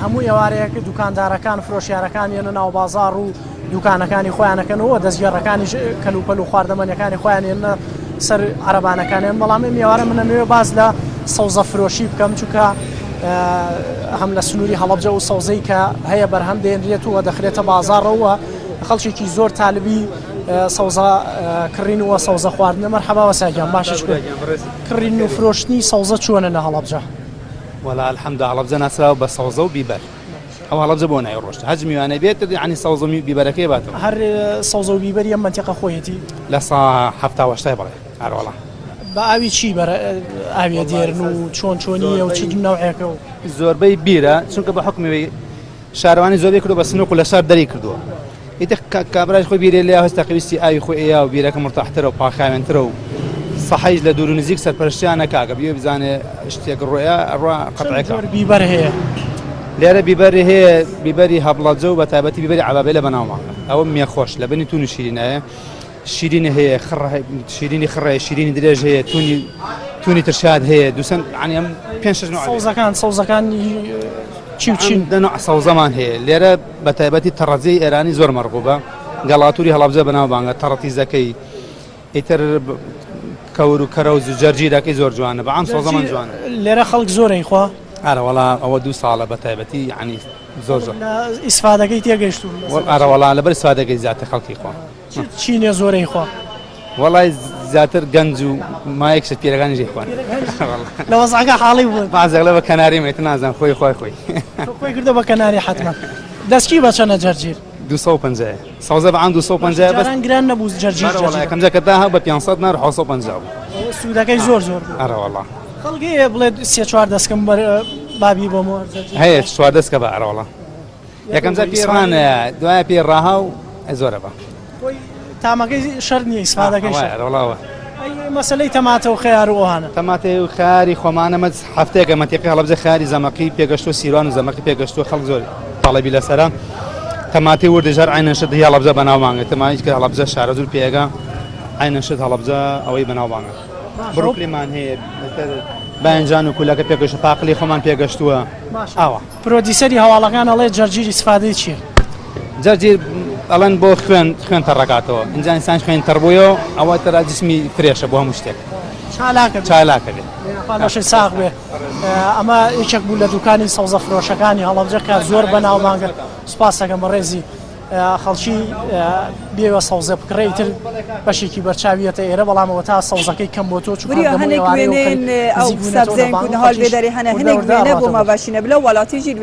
هەموو ئێوارەیەک دوکاندارەکان فرۆشیارەکان ێنە ناو بازاڕ و دوکانەکانی خۆیانەکەنەوە دەستگێڕەکانی کەلوپەل و خواردەمەنیەکانی خۆیان ێنە سەر عەرەبانەکانیان بەڵام ئێوارە منەمەوێ باز لە سەوزە فرۆشی بکەم چونکە هەم لە سنووری هەڵەبجە و سەوزەی کە هەیە بەرهەم دێنرێتەوە دەخرێتە بازاڕەوە خەڵکێکی زۆر تالبی سەوزە کڕین وە سەوزە خواردنە مەرحەبا وەساگیان باشش کڕین و فرۆشتنی سەوزە چۆنە لە هەڵەبجە ولا الحمد هەڵەبجە ناسراوە بە سەوزە و بیبەر ئەو هەڵەبجە بۆ نای ڕۆشت هەج میوانە بێت عنی سەوزە و بیبەرەکەی باتەوە هەر سەوزە و بیبەری ئەم منتیقە خۆیەتی لە سا هەفتا وەشتای بڵێ هەروەڵا بە ئاوی چی بەرە ئاوێ دێرن و چۆنیە و چ ناوعەکە و زۆربەی بیرە چونکە بە حکمی شارەوانی زۆربەی کردو بە سنووق و لە شار دەری کردووە ئیتر کابراای خۆی بیرێ لێ هەستا قویستی ئاوی خۆی ئەیە و بیرەکە مرتاحترە و پاخاوێنترە و سەحەیش لە دوور و نزیک سەرپەرشتیانە کاکە بیێ بزانێ شتێک ڕۆیە ڕوا قەتعەکە بیبەر هەیە لێرە بیبەری هەیە بیبەری هەبڵەجە و بە تایبەتی بیبەری عەبابێ لە بەناوماکە ئەوە مێ خۆش لە بنی تون و شیرینایە شیرینی هەیە شیرینی خڕێ شیرینی درێژ هەیە تونی ترشاد هەیە دووسەن عنی ئەم پێنج شەش نوع سەوزەکان چی و چین دەنوع سەوزەمان هەیە لێرە بە تایبەتی تەڕەجەی ئێرانی زۆر مەرغوبە گەڵاتووری هەڵەبجە بەناوبانگە تەڕەتیزەکەی ئیتر کەور و کەرە و جەرجیرەکەی زۆر جوانە بەعام سەوزەمان جوانە لێرە خەڵک زۆرەی خوا ئارەوەڵا ئەوە 2 ساڵە بە تایبەتی یعنی زۆر ئیسفادەکەی تێگەیشت ئارەوەڵا لەبەر ئیسفادەکەی زیاتر خەڵکی خوا چینێ زۆرەی خوا وەڵای زیاتر گەنج و مایەکشت پیرەکانی ژێ خوان لە وەزعەکە حاڵی بوو بازێک لە بە کەناری مێت نازان خۆی خۆی خۆی کردە بە کەناری حتمما دەستکی بەچەنە جەرجیر 250 سەوزە بەعام 250 بەس گران نەبوو جەرجیر یەکەم جا کە داها بە 500 نار 750 سوودەکەی زۆر ئارەوەڵا خەڵکی بڵێ 3-4 دەستکەم بابی بۆ هەیە 4 دەستکە بە ئارەوەڵا یەکەم جا پێڕانە دوایە پێ ڕاها و زۆرە بە تامەکەی شەر نییە ئیسفادەکەی ئارەوەڵاوە مەسەلەی تەماتە و خەیار و ئەوانە تەماتەی و خاری خۆمانەمە هەفتەیەکە مەتیقی هەڵەبجە خاری زەمەقی پێگەشتووە سیروان و زەمەقی پێگەشتووە خەڵک زۆر تەڵەبی لەسەرە تەماتی وردەژار عینەشت هەڵەبجە بەناوبانگە تەمایش کە هەڵەبجە شارە زۆر پێگە عینەشت هەڵەبجە ئەوەی بەناوبانگە بڕوکلیمان هەیە باەنجان و کولەکە پێگەشت پاقلی خۆمان پێگەشتووە ئاوە پرۆدیسەری هەواڵەکان ئەڵێ جەرجیر ئیسفادەی چییە؟ جەرجیر ئەڵەن بۆ خوێن تەڕەکاتەوە ئینجا ئینسان خوێن تەڕبوویەوە ئەوە تەرا جسمی فرێشە بۆ هەموو شتێک چالاکە بێت پاشی ساغ بێ ئەمە یەکێک بوو لە دوکانی سەوزە فرۆشەکانی هەڵەبجە کە زۆر بەناوبانگە سوپاس دەکەم بە ڕێزی خەڵکی بێوە سەوزە بکڕێ تر بەشێکی بەرچاویەتە ئێرە بەڵامەوە تا سەوزەکەی کەم بۆ تۆ هەنێک وێنێن ئەو سەبزەیەن هەڵ بێدەری هەنە هەنێک وێنە بۆ مەباشینە بلە وڵاتی ژیر